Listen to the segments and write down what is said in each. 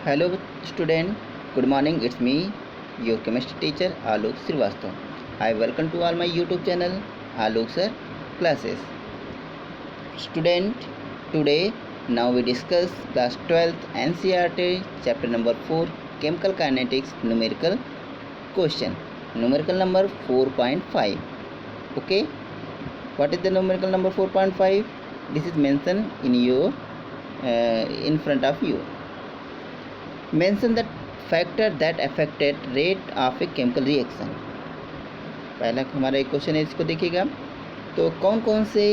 Hello student, good morning. It's me, your chemistry teacher Alok Srivastava. I welcome to all my YouTube channel Alok Sir Classes. Student, today now we discuss class 12th NCERT chapter number 4 Chemical Kinetics numerical question. Numerical number 4.5. Okay, what is the numerical number 4.5? This is mentioned in your in front of you. Mention the factor that affected rate of a chemical reaction. पहला हमारा एक question है, इसको देखिएगा। तो कौन कौन से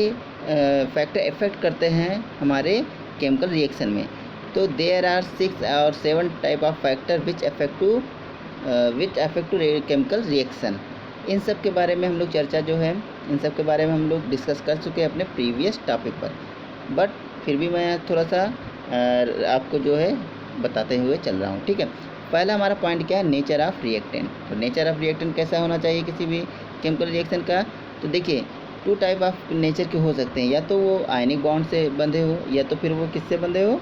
फैक्टर इफेक्ट करते हैं हमारे केमिकल रिएक्शन में। तो देयर आर 6 और 7 type of factor which affect to chemical reaction. इन सब के बारे में हम लोग चर्चा जो है, इन सब के बारे में हम लोग डिस्कस कर चुके हैं अपने प्रीवियस टॉपिक पर, बट फिर भी मैं थोड़ा सा आपको जो है बताते हुए चल रहा हूँ। ठीक है, पहला हमारा पॉइंट क्या है, नेचर ऑफ रिएक्टेंट। तो नेचर ऑफ रिएक्टेंट कैसा होना चाहिए किसी भी केमिकल रिएक्शन का। तो देखिए 2 टाइप ऑफ नेचर के हो सकते हैं, या तो वो आयनिक बॉन्ड से बंधे हो, या तो फिर वो किससे बंधे हो,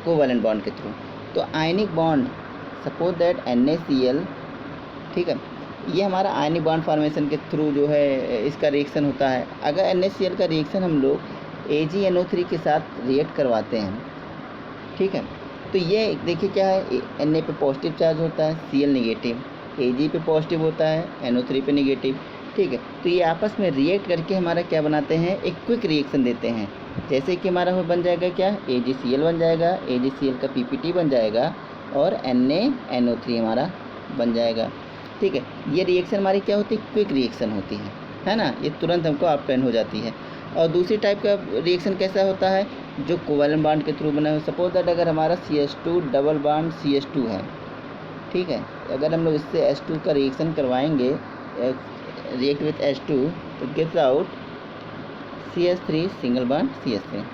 कोवैलेंट बॉन्ड के थ्रू। तो ionic bond, suppose that NaCl, ठीक है, ये हमारा आयनिक बॉन्ड फॉर्मेशन के थ्रू जो है इसका रिएक्शन होता है। अगर NaCl का रिएक्शन हम लोग AgNO3 के साथ रिएक्ट करवाते हैं, ठीक है, तो ये देखिए क्या है, Na पे पॉजिटिव चार्ज होता है, Cl नेगेटिव, Ag पे पॉजिटिव होता है, NO3 पे नेगेटिव, ठीक है। तो ये आपस में रिएक्ट करके हमारा क्या बनाते हैं, एक क्विक रिएक्शन देते हैं। जैसे कि हमारा वो बन जाएगा क्या, AgCl बन जाएगा, AgCl का PPT बन जाएगा और NaNO3 हमारा बन जाएगा। ठीक है, ये रिएक्शन हमारी क्या होती है, क्विक रिएक्शन होती है ना, ये तुरंत हमको ऑब्टेन हो जाती है। और दूसरी टाइप का रिएक्शन कैसा होता है, जो कोवैलेंट बॉन्ड के थ्रू बना है। सपोज दैट अगर हमारा CH2 डबल बॉन्ड CH2 है, ठीक है, अगर हम लोग इससे H2 का रिएक्शन करवाएंगे, रिएक्ट विथ H2, तो gives out CH3 single bond CH3।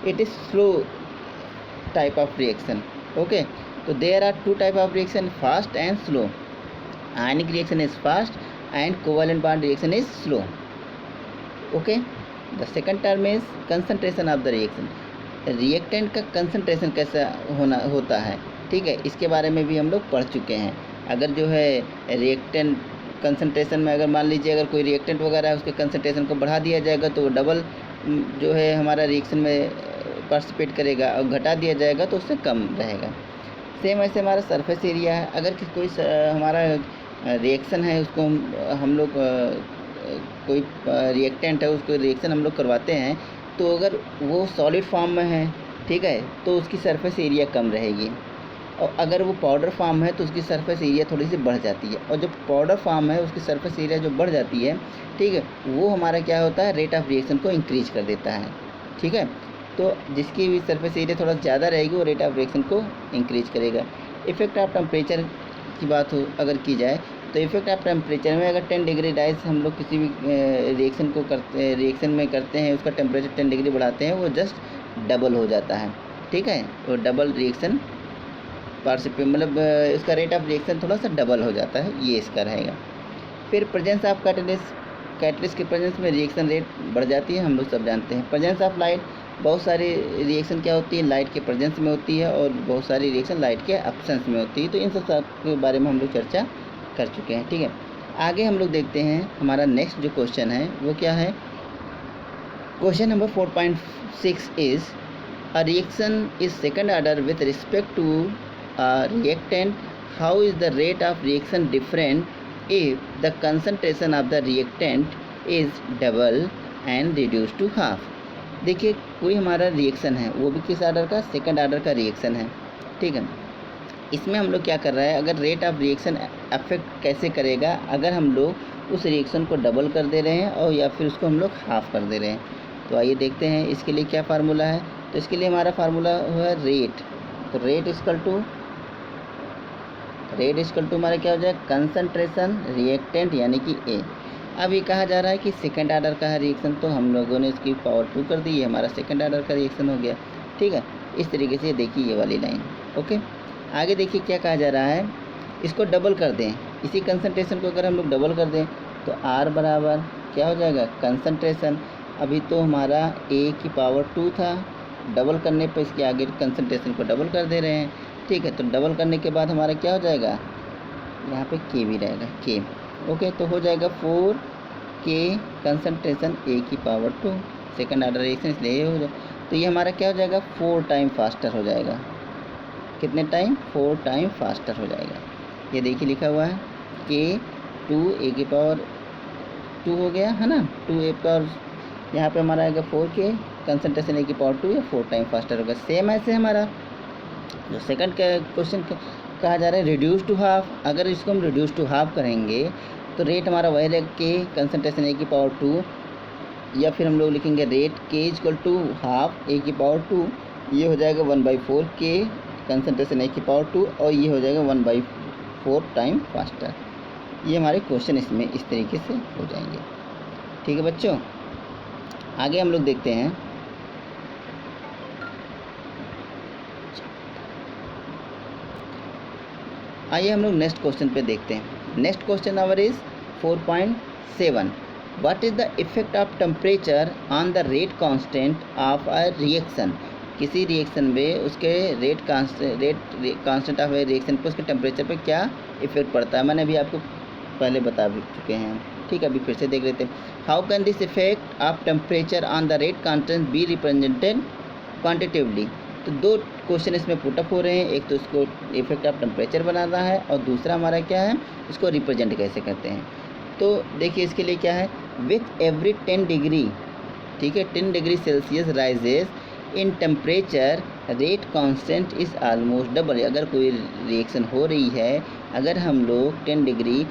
It is slow type of reaction. Okay, तो there are 2 type of reaction, fast and slow. Ionic reaction is fast and covalent bond reaction is slow. Okay, the second term is concentration of the reaction. Reactant का concentration कैसा होता है, ठीक है, इसके बारे में भी हम लोग पढ़ चुके हैं। अगर जो है रिएक्टेंट कंसंट्रेशन में, अगर मान लीजिए अगर कोई रिएक्टेंट वगैरह है, उसके कंसंट्रेशन को बढ़ा दिया जाएगा तो वो डबल जो है हमारा रिएक्शन में पार्टिसिपेट करेगा, और घटा दिया जाएगा तो उससे कम रहेगा। सेम ऐसे हमारा सरफेस एरिया है। अगर कोई हमारा रिएक्शन है, उसको हम लोग कोई रिएक्टेंट है, उसको रिएक्शन हम लोग करवाते हैं, तो अगर वो सॉलिड फॉर्म में है, ठीक है, तो उसकी सरफेस एरिया कम रहेगी, और अगर वो पाउडर फॉर्म है तो उसकी सरफेस एरिया थोड़ी सी बढ़ जाती है। और जो पाउडर फॉर्म है उसकी सरफेस एरिया जो बढ़ जाती है, ठीक है, वो हमारा क्या होता है, रेट ऑफ रिएक्शन को इंक्रीज कर देता है। ठीक है, तो जिसकी भी सरफेस एरिया थोड़ा ज़्यादा रहेगी वो रेट ऑफ रिएक्शन को इंक्रीज करेगा। इफेक्ट ऑफ टेम्परेचर की बात हो अगर की जाए, तो इफेक्ट ऑफ टेम्परेचर में अगर 10 डिग्री राइज हम लोग किसी भी रिएक्शन में करते हैं, उसका टेम्परेचर 10 डिग्री बढ़ाते हैं, वो जस्ट डबल हो जाता है। ठीक है, वो डबल रिएक्शन पार्टिसिपेट, मतलब इसका रेट ऑफ रिएक्शन थोड़ा सा डबल हो जाता है, ये इसका रहेगा। फिर प्रेजेंस ऑफ कैटलिस्ट के प्रेजेंस में रिएक्शन रेट बढ़ जाती है, हम लोग सब जानते हैं। प्रेजेंस ऑफ लाइट, बहुत सारी रिएक्शन क्या होती है, लाइट के प्रेजेंस में होती है, और बहुत सारी रिएक्शन लाइट के एब्सेंस में होती है। तो इन सब के बारे में हम लोग चर्चा कर चुके हैं। ठीक है, आगे हम लोग देखते हैं हमारा नेक्स्ट जो क्वेश्चन है वो क्या है। Question number 4.6 is a reaction is second order with respect to a reactant. How is the rate of reaction different if the concentration of the reactant is double and reduced to half? देखिए कोई हमारा reaction है, वो भी किस order का, second order का reaction है। ठीक है, इसमें हम लोग क्या कर रहे हैं, अगर रेट ऑफ रिएक्शन अफेक्ट कैसे करेगा, अगर हम लोग उस रिएक्शन को डबल कर दे रहे हैं और या फिर उसको हम लोग हाफ कर दे रहे हैं। तो आइए देखते हैं इसके लिए क्या फार्मूला है। तो इसके लिए हमारा फार्मूला हुआ रेट। तो रेट इक्वल टू हमारा क्या हो जाएगा, कंसंट्रेशन रिएक्टेंट यानी कि A। अब ये कहा जा रहा है कि सेकंड ऑर्डर का है रिएक्शन, तो हम लोगों ने इसकी पावर 2 कर दी, ये हमारा सेकंड ऑर्डर का रिएक्शन हो गया। ठीक है, इस तरीके से देखिए ये वाली लाइन। ओके, आगे देखिए क्या कहा जा रहा है, इसको डबल कर दें, इसी कंसंट्रेशन को अगर हम लोग डबल कर दें तो R बराबर क्या हो जाएगा, कंसंट्रेशन। अभी तो हमारा A की पावर 2 था, डबल करने पर इसके आगे कंसंट्रेशन को डबल कर दे रहे हैं, ठीक है। तो डबल करने के बाद हमारा क्या हो जाएगा, यहाँ पे के भी रहेगा, के। ओके, तो हो जाएगा 4 के कंसंट्रेशन ए की पावर 2, सेकेंड ऑर्डर रिएक्शन, इसलिए ये हो जाए। तो ये हमारा क्या हो जाएगा, 4 टाइम फास्टर हो जाएगा। कितने टाइम, 4 टाइम फास्टर हो जाएगा। ये देखिए लिखा हुआ है के 2 ए की पावर 2 हो गया है ना, 2 ए पावर, यहाँ पे हमारा आएगा 4 के कंसंट्रेशन ए की पावर 2 या 4 टाइम फास्टर होगा। सेम ऐसे हमारा जो सेकंड का क्वेश्चन कहा जा रहा है रिड्यूस टू हाफ, अगर इसको हम रिड्यूस टू हाफ करेंगे तो रेट हमारा वही रहेगा के कंसंट्रेशन ए की पावर 2, या फिर हम लोग लिखेंगे रेट के इक्वल टू हाफ ए की पावर 2, ये हो जाएगा 1/4 के कंसंट्रेशन ए की पावर 2, और ये हो जाएगा 1/4 टाइम फास्टर। ये हमारे क्वेश्चन इसमें इस तरीके से हो जाएंगे। ठीक है बच्चों, आगे हम लोग देखते हैं। आइए हम लोग नेक्स्ट क्वेश्चन पे देखते हैं। Next question our is 4.7, what is the effect of temperature on the rate constant of a reaction. किसी रिएक्शन में उसके rate constant of A reaction पर उसके टेम्परेचर पे क्या इफेक्ट पड़ता है, मैंने अभी आपको पहले बता भी चुके हैं। ठीक है, अभी फिर से देख लेते हैं। How can this effect of temperature on the rate constant be represented quantitatively. तो दो क्वेश्चन इसमें पुटअप हो रहे हैं, एक तो इसको इफेक्ट ऑफ टेम्परेचर बनाना है और दूसरा हमारा क्या है, इसको रिप्रेजेंट कैसे करते हैं। तो देखिए इसके लिए क्या है, विथ एवरी 10 डिग्री, ठीक है, 10 degree Celsius rises in temperature rate constant is almost double. अगर कोई रिएक्शन हो रही है, अगर हम लोग 10 डिग्री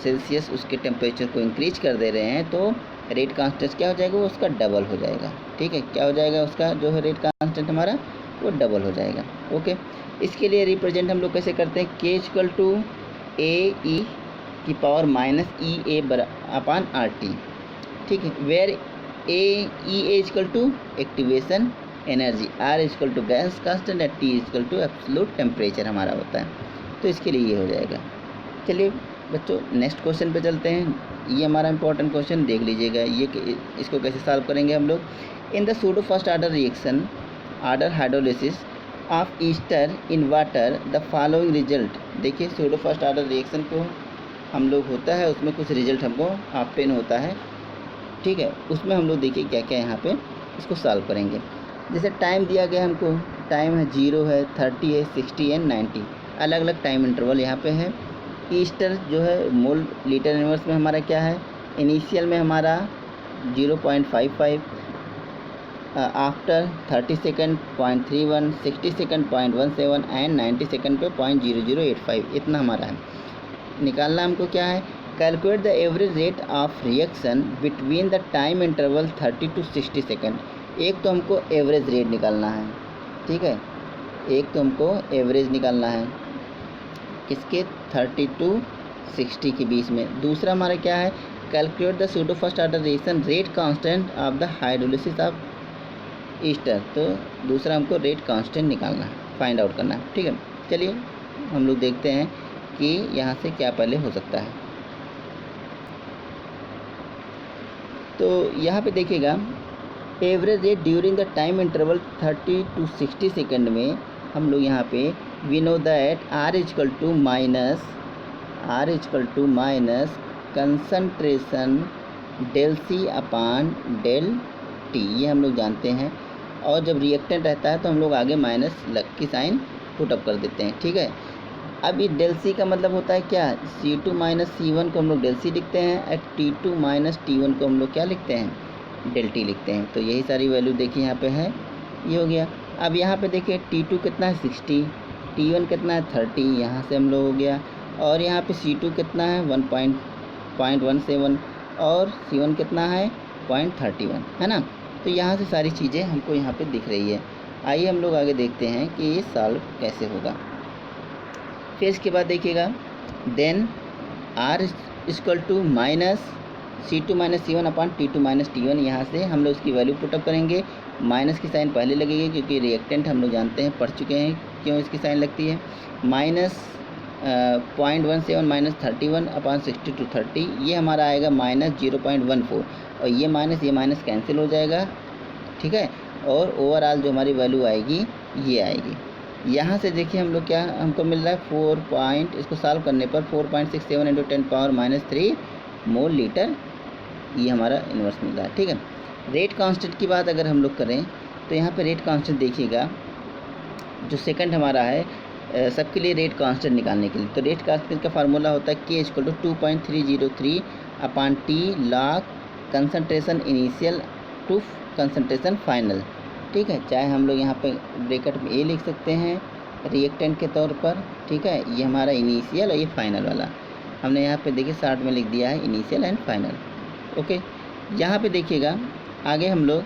सेल्सियस उसके टेम्परेचर को इंक्रीज कर दे रहे हैं तो रेट कांस्टेंट क्या हो जाएगा, वो उसका डबल हो जाएगा। ठीक है, क्या हो जाएगा, उसका जो है रेट कांस्टेंट हमारा वो डबल हो जाएगा। ओके, इसके लिए रिप्रेजेंट हम लोग कैसे करते हैं, के इक्वल टू ए ई की power minus E A upon R T. ठीक है, where A E A equal to activation energy, R equal to gas constant, at T equal to absolute temperature हमारा होता है। तो इसके लिए ये हो जाएगा। चलिए बच्चों नेक्स्ट क्वेश्चन पे चलते हैं। ये हमारा इंपॉर्टेंट क्वेश्चन देख लीजिएगा, ये इसको कैसे सॉल्व करेंगे हम लोग। In the pseudo first order reaction order hydrolysis of Easter in water the following result. देखिए सूडो फर्स्ट ऑर्डर रिएक्शन को हम लोग होता है, उसमें कुछ रिजल्ट हमको ऑब्टेन होता है। ठीक है, उसमें हम लोग देखिए क्या क्या यहाँ पे इसको सॉल्व करेंगे। जैसे टाइम दिया गया हमको, टाइम है 0 है, 30 है, 60 एंड 90, अलग अलग टाइम इंटरवल यहाँ पे है। ईस्टर जो है मोल लीटर इनवर्स में हमारा क्या है, इनिशियल में हमारा 0.55, after 30 second 0.31, 60 second 0.17 and 90 second पे 0.0085, इतना हमारा है। निकालना हमको क्या है, calculate the average rate of reaction between the time interval 30 to 60 second. एक तो हमको एवरेज रेट निकालना है, ठीक है, एक तो हमको एवरेज निकालना है किसके, 30 to 60 के बीच में। दूसरा हमारा क्या है, calculate the pseudo first order reaction rate constant of the hydrolysis of Easter. तो दूसरा हमको रेट कांस्टेंट निकालना है, फाइंड आउट करना है। ठीक है, चलिए हम लोग देखते हैं कि यहाँ से क्या पहले हो सकता है। तो यहाँ पे देखिएगा average rate during the time interval 30 to 60 second में हम लोग यहाँ पे we know that R equal to minus concentration del C upon del T, ये हम लोग जानते हैं। और जब रिएक्टेंट रहता है तो हम लोग आगे माइनस लग की साइन पुट अप कर देते हैं। ठीक है, अब ये डेल सी का मतलब होता है क्या, C2 माइनस C1 को हम लोग डेल सी लिखते हैं, और T2 माइनस T1 को हम लोग क्या लिखते हैं, डेल टी लिखते हैं। तो यही सारी वैल्यू देखिए यहाँ पे है, ये हो गया। अब यहाँ पे देखिए T2 कितना है 60, T1 कितना है 30, यहाँ से हम लोग हो गया। और यहाँ पे C2 कितना है 1.17 और C1 कितना है 0.31, है ना। तो यहाँ से सारी चीज़ें हमको यहाँ पे दिख रही है। आइए हम लोग आगे देखते हैं कि ये सॉल्व कैसे होगा। फिर इसके बाद देखिएगा then R equal to minus C2 minus C1 upon T2 minus T1, यहाँ से हम लोग उसकी वैल्यू पुटअप करेंगे। माइनस की साइन पहले लगेगी क्योंकि रिएक्टेंट हम लोग जानते हैं, पढ़ चुके हैं क्यों इसकी साइन लगती है। माइनस 0.17 माइनस 31 अपॉन 60 to 30, ये हमारा आएगा माइनस 0.14, और ये माइनस कैंसिल हो जाएगा। ठीक है, और ओवरऑल जो हमारी वैल्यू आएगी ये आएगी। यहाँ से देखिए हम लोग क्या हमको मिल रहा है 4 इसको सॉल्व करने पर 4.67 इंटू 10⁻³ मोल लीटर ये हमारा इन्वर्स मिल रहा है। ठीक है, रेट कांस्टेंट की बात अगर हम लोग करें तो यहाँ पे रेट कांस्टेंट देखिएगा, जो सेकंड हमारा है सबके लिए रेट कांस्टेंट निकालने के लिए, तो रेट कांस्टेंट का फार्मूला होता है K = 2.303/T log concentration initial to concentration final. ठीक है, चाहे हम लोग यहाँ पे ब्रैकेट में ए लिख सकते हैं रिएक्टेंट के तौर पर। ठीक है, ये हमारा इनिशियल और ये फाइनल वाला हमने यहाँ पे देखिए शॉर्ट में लिख दिया है, इनिशियल एंड फाइनल। ओके, यहाँ पे देखिएगा आगे हम लोग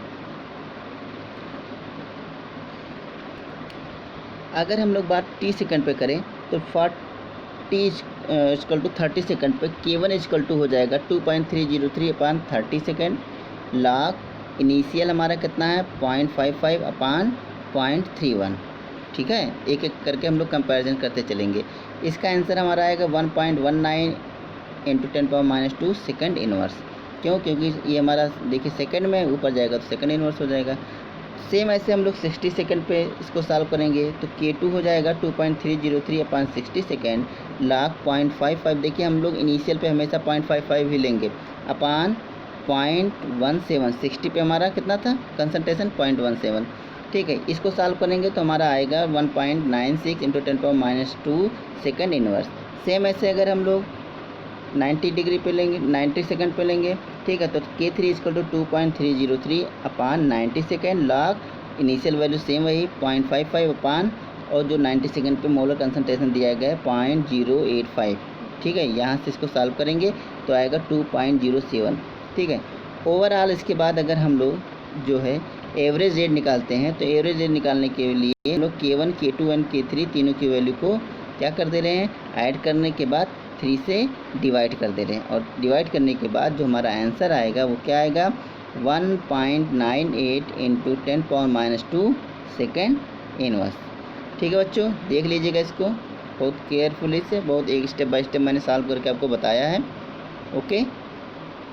अगर हम लोग बात टी सेकंड पे करें तो फॉर टी = 30 सेकंड पे K1 = हो जाएगा 2.303/30 सेकंड log इनिशियल हमारा कितना है 0.55/0.31। ठीक है, एक एक करके हम लोग कंपैरिजन करते चलेंगे। इसका आंसर हमारा आएगा 1.19 इंटू 10⁻² सेकंड इनवर्स। क्यों? क्योंकि ये हमारा देखिए सेकंड में ऊपर जाएगा तो सेकंड इनवर्स हो जाएगा। सेम ऐसे हम लोग 60 सेकंड पे इसको सॉल्व करेंगे तो K2 हो जाएगा 2.303/60 सेकंड log 0.55। देखिए हम लोग इनिशियल पे हमेशा 0.55 ही लेंगे अपान 0.17। 60 पे हमारा कितना था कंसंट्रेशन 0.17। ठीक है, इसको सॉल्व करेंगे तो हमारा आएगा 1.96 इंटू 10⁻² सेकंड इनवर्स। सेम ऐसे अगर हम लोग 90 डिग्री पे लेंगे 90 सेकंड पे लेंगे। ठीक है, तो K3 = 2.303/90 second log initial value same वही 0.55 अपान और जो 90 सेकंड पे मोलर कंसंट्रेशन दिया गया है 0.085। ठीक है, यहाँ से इसको सॉल्व करेंगे तो आएगा 2.07। ठीक है, ओवरऑल इसके बाद अगर हम लोग जो है एवरेज रेट निकालते हैं तो एवरेज रेट निकालने के लिए हम लोग K1 K2 एंड K3 तीनों की वैल्यू को क्या कर दे रहे हैं, ऐड करने के बाद 3 से डिवाइड कर दे रहे हैं, और डिवाइड करने के बाद जो हमारा आंसर आएगा वो क्या आएगा 1.98 इंटू 10⁻² सेकेंड इनवर्स। ठीक है बच्चों, देख लीजिएगा इसको बहुत केयरफुली से, बहुत एक स्टेप बाय स्टेप मैंने सॉल्व करके आपको बताया है। ओके।